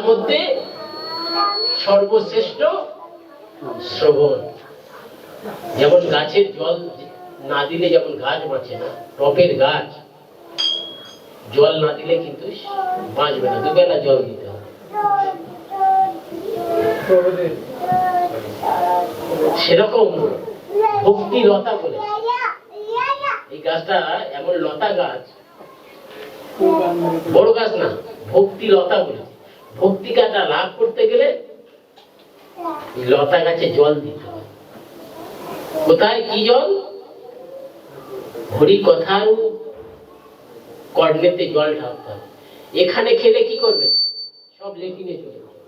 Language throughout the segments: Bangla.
মধ্যে সর্বশ্রেষ্ঠ শ্রবণ। যেমন গাছের জল না দিলে যেমন গাছ বাঁচে না, টবের গাছ জল না দিলে কিন্তু বাঁচবে না, দুবেলা জল দিতে হবে। সেরকম ভক্তি লতা বলে এই গাছটা এমন লতা গাছ, বড় গাছ না, ভক্তি লতা বলে। ভক্তি গাছটা লাভ করতে গেলে লতা গাছে জল দিতে হবে। কোথায় কি জল? হরি কথার কর্ণেতে জল ঢালতে হবে। এখানে খেলে কি করবে? সব লেটিনে চলে যাবে।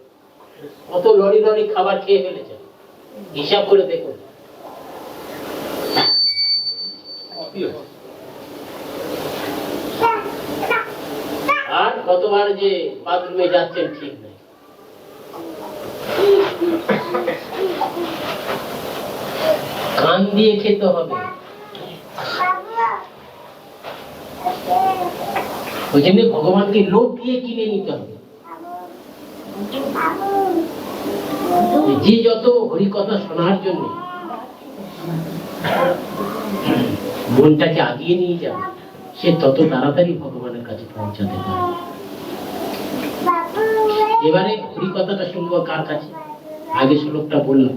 কত লড়ি লড়ি খাবার খেয়ে ফেলেছে, হিসাব করে দেখুন। আর কতবার যে বাথরুমে যাচ্ছেন ঠিক নাই। কান দিয়ে খেতে হবে। ওই জন্য ভগবানকে লোভ দিয়ে কিনে নিতে হবে। যে যত হরি কথা শোনার জন্য মনটাকে আগিয়ে নিয়ে যাবে, সে তত তাড়াতাড়ি ভগবানের কাছে পৌঁছাতে পারে। এবারে হরি কথাটা শুনবো কার কাছে? আগে শ্লোকটা বললাম,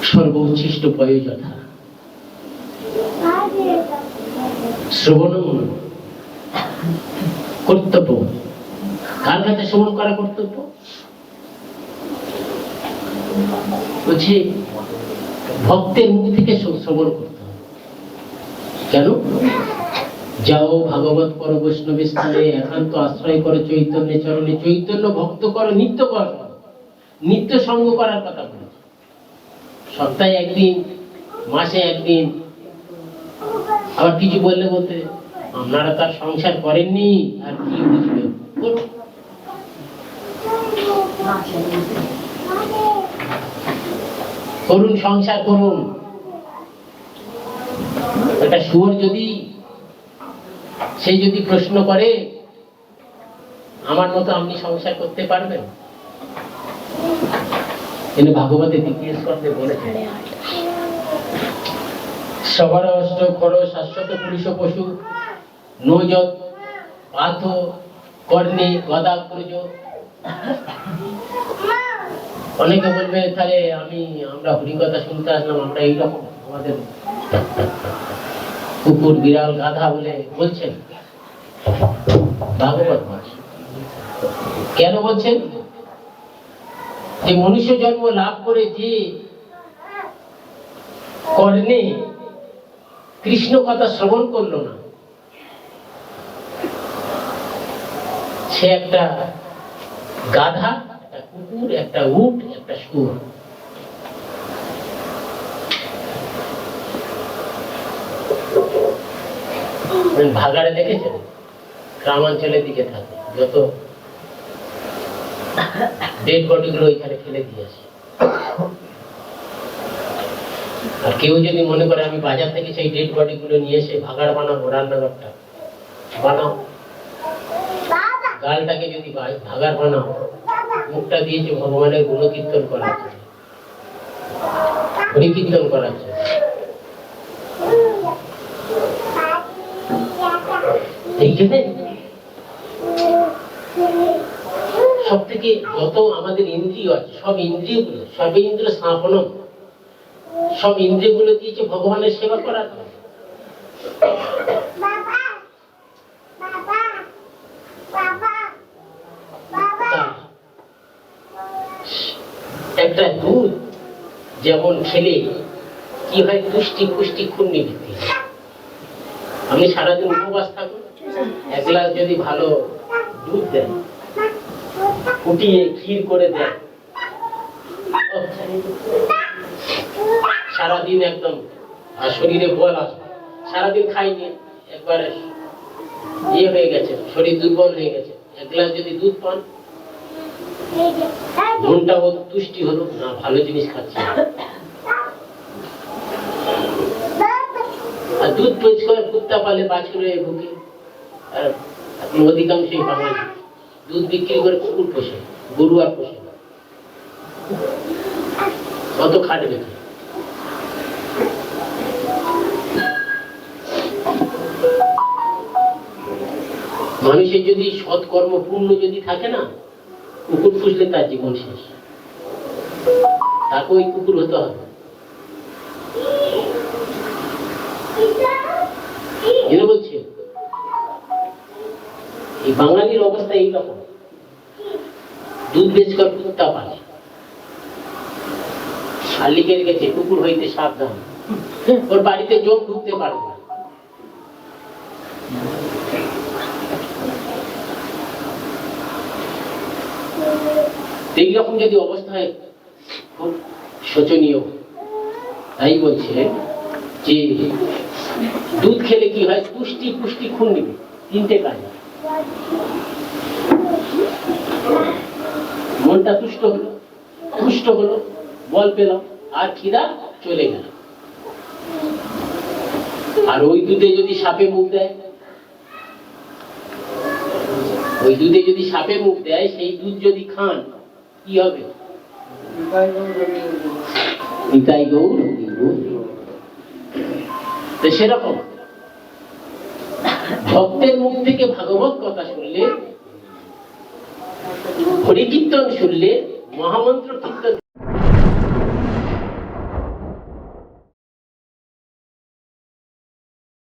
সর্বোচ্ছিষ্ট প্রয়োজনা শ্রবণ কর্তব্য। কার কাছে শ্রবণ করা কর্তব্য? বলছি ভক্তের মুখ থেকে শ্রবণ করতে হবে। কেন? যাও ভাগবত পর বৈষ্ণব স্থানে, একান্ত আশ্রয় করো চৈতন্য চরণে, চৈতন্য ভক্ত করো নিত্য কর। নিত্য সঙ্গ করার কথা বলেছে। সপ্তাহে একদিন, মাসে একদিন। আবার কিছু বললে বলতে আপনারা তার সংসার করেননি আর কি বুঝবেন। করুন, সংসার করুন। একটা শুয়োর যদি সে যদি প্রশ্ন করে আমার মতো আপনি সংসার করতে পারবেন? তিনি ভাগবতে দ্বিতীয় স্কন্ধে বলেছেন, সবার অষ্ট খর শাশ্বত পুরুষ পশু নৌজত পাথ কর্ণে গদা পুরুষ। অনেকে বলবে তাহলে আমরা হরিকথা শুনতে আসলাম, আমরা এইরকম আমাদের কুকুর বিড়াল গাধা বলে বলছেন? ভাগবত কেন বলছেন? যে মনুষ্য জন্ম লাভ করে যে কর্ণে কৃষ্ণ কথা শ্রবণ করলো না, সে একটা গাধা, একটা কুকুর, একটা উট, একটা শুয়োর। ভাগাড়ে দেখেছেন? গ্রামাঞ্চলের দিকে থাকে, যত ডেড বডি গুলো ওইখানে ফেলে দিয়ে আসে। আর কেউ যদি মনে করে আমি বাজার থেকে সেই ডেড বডি গুলো নিয়ে এসে ভাগাড় বানাবো, রান্নাঘরটা বানাও, গালটাকে যদি ভাগাড় বানাও, মুখটা দিয়েছে ভগবানের গুণকীর্তন করার জন্য, হরিকীর্তন করার জন্য। এইখানে সব থেকে যত আমাদের ইন্দ্রিয় আছে, সব ইন্দ্রিয়গুলো, সব ইন্দ্রিয় স্থাপন, সব ইন্দ্রিয়গুলো দিয়েছে ভগবানের সেবা করার। একটা দুধ যেমন খেলে কি হয়, তুষ্টি পুষ্টি ক্ষুণ্ণি বৃদ্ধি। আপনি সারাদিন উপবাস থাকুন, এক গ্লাস যদি ভালো দুধ দেন, ফুটিয়ে ক্ষীর করে দেন, সারাদিন একদম শরীরে বল আসবে। সারাদিন খাইনি, একবারে ইয়ে হয়ে গেছে, শরীর দুর্বল হয়ে গেছে, এক গ্লাস যদি দুধ পান, মনটাও তুষ্টি হলো না, ভালো জিনিস খাচ্ছি। আর দুধ পরিষ্কার কুত্তা পালে বাছুরে ভুগে, আর এখন অধিকাংশই বাঙালি দুধ বিক্রি করে কুকুর পোষে, গরু আর পোষে না। কত খাটবে? মানুষের যদি সৎকর্ম পূর্ণ যদি থাকে না, কুকুর পুষলে তার জীবন শেষ, তাকে ওই কুকুর হতে হবে। এরা বলছে এই বাঙালির অবস্থা এইরকম, দুধ বেচ কর কুত্তা পালে, শালিকের গেছে কুকুর হইতে সাবধান, ওর বাড়িতে জোক ঢুকতে পারবে না। এইরকম যদি অবস্থা হয় খুব শোচনীয়। তাই বলছে যে দুধ খেলে কি হয়, পুষ্টি পুষ্টি খুন নিবে, তিনটে কাজ। মনটা তুষ্ট হলো, বল পেলাম, আর খিদা চলে গেল। আর ওই দুধে যদি সাপে মুখ দেয়, ওই দুধে যদি সাপে মুখ দেয়, সেই দুধ যদি খান কি হবে? নিতাই গৌর। তো সেরকম ভক্তের মুখ থেকে ভাগবত কথা শুনলে, হরি কীর্তন শুনলে, মহামন্ত্র কীর্তন